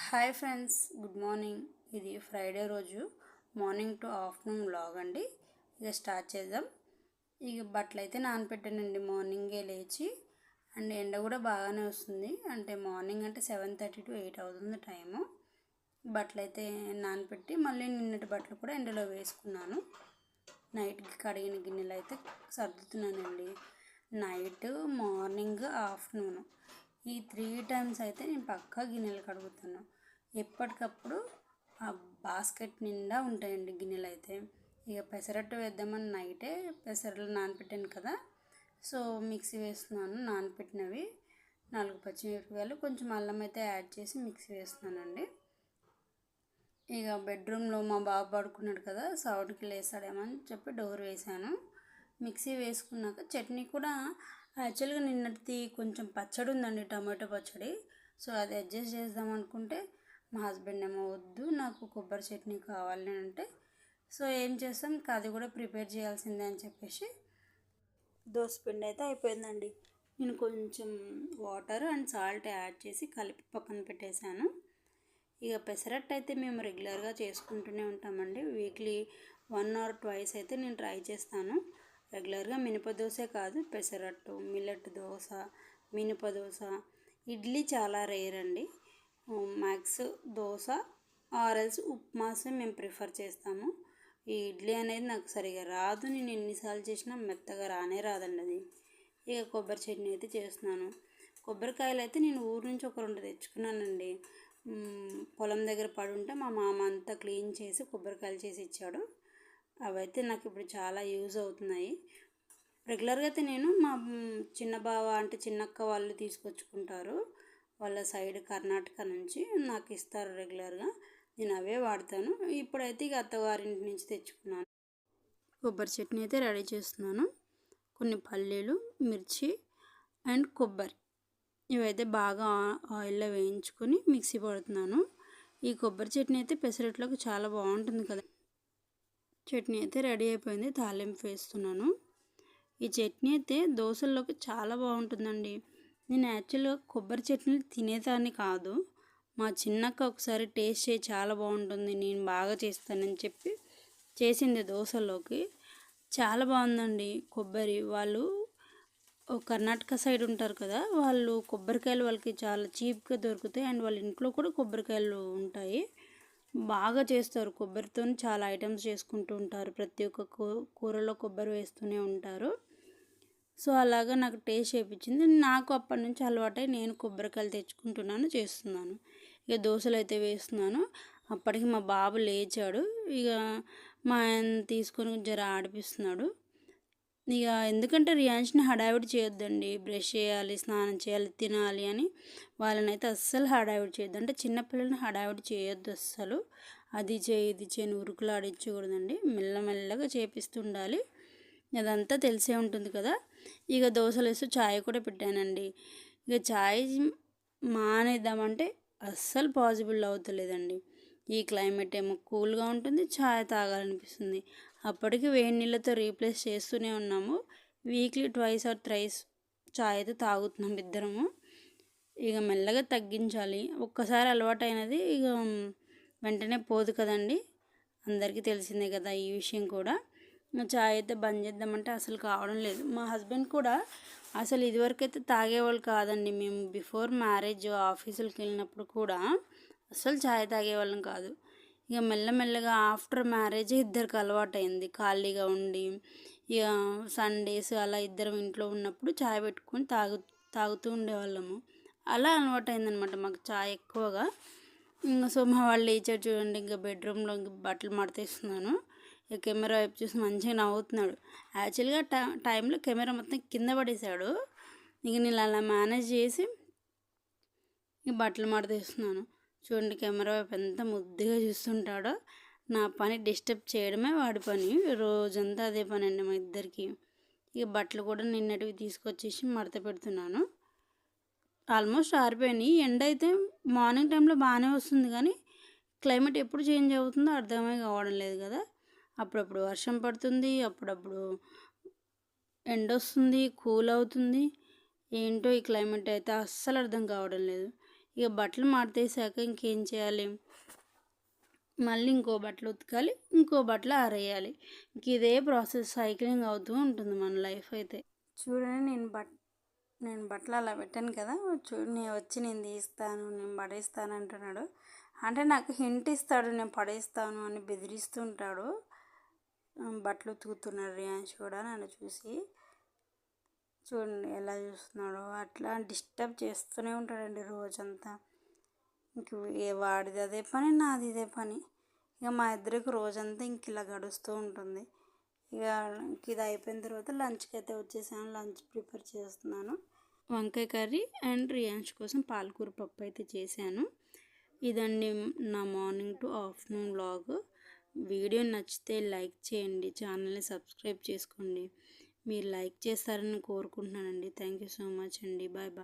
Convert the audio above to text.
Hi friends, good morning. ఇది Friday రోజు morning to afternoon vlog అండి. ఇక స్టార్ట్ చేద్దాం. ఇక బట్టలు అయితే నానపెట్టానండి మార్నింగే లేచి. అండ్ ఎండ కూడా బాగానే వస్తుంది, అంటే మార్నింగ్ అంటే 7:30 to 8 అవుతుంది టైము. బట్టలు అయితే నానపెట్టి మళ్ళీ నిన్నటి బట్టలు కూడా ఎండలో వేసుకున్నాను. నైట్కి కడిగిన గిన్నెలు అయితే సర్దుతున్నానండి. నైట్, మార్నింగ్, ఆఫ్టర్నూన్ ఈ 3 టైమ్స్ అయితే నేను పక్కా గిన్నెలు కడుగుతాను. ఎప్పటికప్పుడు ఆ బాస్కెట్ నిండా ఉంటాయండి గిన్నెలు అయితే. ఇక పెసరట్టు వేద్దామని నైటే పెసరలు నానపెట్టాను కదా, సో మిక్సీ వేస్తున్నాను. నానపెట్టినవి 4 పచ్చిమిరపకాయలు, కొంచెం అల్లం అయితే యాడ్ చేసి మిక్సీ వేస్తున్నానండి. ఇక బెడ్రూమ్లో మా బాబు పడుకున్నాడు కదా, సౌండ్కి లేస్తాడేమో అని చెప్పి డోర్ వేసాను. మిక్సీ వేసుకున్నాక చట్నీ కూడా యాక్చువల్గా నిన్నటిది కొంచెం పచ్చడి ఉందండి, టమాటో పచ్చడి. సో అది అడ్జస్ట్ చేద్దాం అనుకుంటే మా హస్బెండ్ ఏమో వద్దు, నాకు కొబ్బరి చట్నీ కావాలి అంటే, సో ఏం చేస్తాం, అది కూడా ప్రిపేర్ చేయాల్సిందే అని చెప్పేసి దోసపిండి అయితే అయిపోయిందండి. నేను కొంచెం వాటర్ అండ్ సాల్ట్ యాడ్ చేసి కలిపి పక్కన పెట్టేశాను. ఇక పెసరట్టు అయితే మేము రెగ్యులర్గా చేసుకుంటూనే ఉంటామండి. వీక్లీ 1 or 2 అయితే నేను ట్రై చేస్తాను. రెగ్యులర్గా మినప దోసే కాదు, పెసరట్టు, మిల్లెట్ దోశ, మినప దోశ, ఇడ్లీ చాలా రేర్ అండి. మ్యాక్స్ దోశ ఆర్ఎల్స్ ఉప్మాసే మేము ప్రిఫర్ చేస్తాము. ఈ ఇడ్లీ అనేది నాకు సరిగా రాదు, నేను ఎన్నిసార్లు చేసినా మెత్తగా రానే రాదండి అది. ఇక కొబ్బరి చట్నీ అయితే చేస్తున్నాను. కొబ్బరికాయలు అయితే నేను ఊరు నుంచి ఒక 2 తెచ్చుకున్నానండి. పొలం దగ్గర పడి ఉంటే మా మామ అంతా క్లీన్ చేసి కొబ్బరికాయలు చేసి ఇచ్చాడు. అవైతే నాకు ఇప్పుడు చాలా యూజ్ అవుతున్నాయి. రెగ్యులర్గా అయితే నేను మా చిన్న బావ అంటే చిన్నక్క వాళ్ళు తీసుకొచ్చుకుంటారు, వాళ్ళ సైడ్ కర్ణాటక నుంచి నాకు ఇస్తారు రెగ్యులర్గా. నేను అవే వాడతాను. ఇప్పుడైతే ఇక అత్తగారింటి నుంచి తెచ్చుకున్నాను. కొబ్బరి చట్నీ అయితే రెడీ చేస్తున్నాను. కొన్ని పల్లీలు, మిర్చి అండ్ కొబ్బరి ఇవైతే బాగా ఆయిల్లో వేయించుకొని మిక్సీ పడుతున్నాను. ఈ కొబ్బరి చట్నీ అయితే పెసరట్లోకి చాలా బాగుంటుంది కదా. చట్నీ అయితే రెడీ అయిపోయింది, తాలింపు వేస్తున్నాను. ఈ చట్నీ అయితే దోశల్లోకి చాలా బాగుంటుందండి. నేను యాక్చువల్గా కొబ్బరి చట్నీలు తినేదాన్ని కాదు. మా చిన్నక్క ఒకసారి టేస్ట్ చేసి చాలా బాగుంటుంది, నేను బాగా చేస్తానని చెప్పి చేసింది దోశల్లోకి. చాలా బాగుందండి. కొబ్బరి వాళ్ళు కర్ణాటక సైడ్ ఉంటారు కదా, వాళ్ళు కొబ్బరికాయలు వాళ్ళకి చాలా చీప్గా దొరుకుతాయి. అండ్ వాళ్ళ ఇంట్లో కూడా కొబ్బరికాయలు ఉంటాయి, బాగా చేస్తారు. కొబ్బరితో చాలా ఐటమ్స్ చేసుకుంటూ ఉంటారు, ప్రతి ఒక్క కూరలో కొబ్బరి వేస్తూనే ఉంటారు. సో అలాగా నాకు టేస్ట్ చేయించింది. నాకు అప్పటి నుంచి అలవాటై నేను కొబ్బరికాయలు తెచ్చుకుంటున్నాను, చేస్తున్నాను. ఇక దోశలు అయితే వేస్తున్నాను. అప్పటికి మా బాబు లేచాడు. ఇక మా ఆయన తీసుకొని జర ఆడిపిస్తున్నాడు. ఇక ఎందుకంటే రియాన్స్ని హడావిడి చేయొద్దండి, బ్రష్ చేయాలి, స్నానం చేయాలి, తినాలి అని వాళ్ళనైతే అస్సలు హడావిడి చేయొద్దు. అంటే చిన్నపిల్లల్ని హడావిడి చేయొద్దు అస్సలు. అది చేయి ఇది చేయని ఉరుకులు ఆడించకూడదండి, మెల్లమెల్లగా చేపిస్తుండాలి. అదంతా తెలిసే ఉంటుంది కదా. ఇక దోశలు వేస్తూ ఛాయ్ కూడా పెట్టానండి. ఇక ఛాయ్ మానేద్దామంటే అస్సలు పాసిబుల్ అవుతలేదండి. ఈ క్లైమేట్ ఏమో కూల్గా ఉంటుంది, ఛాయ్ తాగాలనిపిస్తుంది. అప్పటికి వేడి నీళ్ళతో రీప్లేస్ చేస్తూనే ఉన్నాము. వీక్లీ 2 or 3 ఛాయ్ అయితే తాగుతున్నాం ఇద్దరము. ఇక మెల్లగా తగ్గించాలి. ఒక్కసారి అలవాటు అయినది ఇక వెంటనే పోదు కదండి, అందరికీ తెలిసిందే కదా ఈ విషయం కూడా. ఛాయ్ అయితే బంద్ చేద్దామంటే అసలు కావడం లేదు. మా హస్బెండ్ కూడా అసలు ఇదివరకైతే తాగేవాళ్ళు కాదండి. మేము బిఫోర్ మ్యారేజ్ ఆఫీసులకు వెళ్ళినప్పుడు కూడా అసలు ఛాయ్ తాగేవాళ్ళం కాదు. ఇక మెల్లమెల్లగా ఆఫ్టర్ మ్యారేజ్ ఇద్దరికి అలవాటు అయింది. ఖాళీగా ఉండి ఇక సండేస్ అలా ఇద్దరం ఇంట్లో ఉన్నప్పుడు ఛాయ్ పెట్టుకొని తాగుతూ ఉండేవాళ్ళము. అలా అలవాటు అయిందనమాట మాకు ఛాయ్ ఎక్కువగా. సో మా వాళ్ళు లేచారు చూడండి, ఇంకా బెడ్రూమ్లో ఇంక బట్టలు మడతేస్తున్నాను. ఇక కెమెరా వైపు చూసి మంచిగా నవ్వుతున్నాడు. యాక్చువల్గా టైంలో కెమెరా మొత్తం కింద పడేశాడు. ఇక నేను అలా మేనేజ్ చేసి ఇక బట్టలు మడతేస్తున్నాను. చూడండి కెమెరా వైపు ఎంత ముద్దుగా చూస్తుంటాడో. నా పని డిస్టర్బ్ చేయడమే వాడి పని, రోజంతా అదే పని అండి మా ఇద్దరికి. ఇక బట్టలు కూడా నిన్నటివి తీసుకొచ్చేసి మడత పెడుతున్నాను. ఆల్మోస్ట్ ఆరిపోయినాయి. ఎండ అయితే మార్నింగ్ టైంలో బాగానే వస్తుంది, కానీ క్లైమేట్ ఎప్పుడు చేంజ్ అవుతుందో అర్థమే కావడం లేదు కదా. అప్పుడప్పుడు వర్షం పడుతుంది, అప్పుడప్పుడు ఎండ వస్తుంది, కూల్ అవుతుంది. ఏంటో ఈ క్లైమేట్ అయితే అస్సలు అర్థం కావడం లేదు. ఇక బట్టలు మడతేసాక ఇంకేం చేయాలి, మళ్ళీ ఇంకో బట్టలు ఉతకాలి, ఇంకో బట్టలు ఆరేయాలి. ఇంక ఇదే ప్రాసెస్ సైక్లింగ్ అవుతూ ఉంటుంది మన లైఫ్ అయితే. చూడండి నేను బట్టలు అలా పెట్టాను కదా, చూడు నేను తీస్తాను, నేను పడేస్తాను అంటున్నాడు. అంటే నాకు హింట్ ఇస్తాడు నేను పడేస్తాను అని, బెదిరిస్తుంటాడు. బట్టలు ఉతుకుతున్నాడు రియాన్స్ కూడా నన్ను చూసి. చూడండి ఎలా చూస్తున్నాడో, అట్లా డిస్టర్బ్ చేస్తూనే ఉంటాడండి రోజంతా. ఇంక వాడిది అదే పని, నాది ఇదే పని. ఇక మా ఇద్దరికి రోజంతా ఇంక ఇలా గడుస్తూ ఉంటుంది. ఇక ఇది అయిపోయిన తర్వాత లంచ్కి అయితే వచ్చేసాను. లంచ్ ప్రిపేర్ చేస్తున్నాను. వంకాయ కర్రీ అండ్ రియాన్స్ కోసం పాలకూర పప్పు అయితే చేశాను. ఇదండి నా morning to afternoon vlog. Video నచ్చితే లైక్ చేయండి, ఛానల్ని సబ్స్క్రైబ్ చేసుకోండి. మీరు లైక్ చేస్తారని కోరుకుంటున్నానండి. థ్యాంక్ యూ సో మచ్ అండి. Bye bye.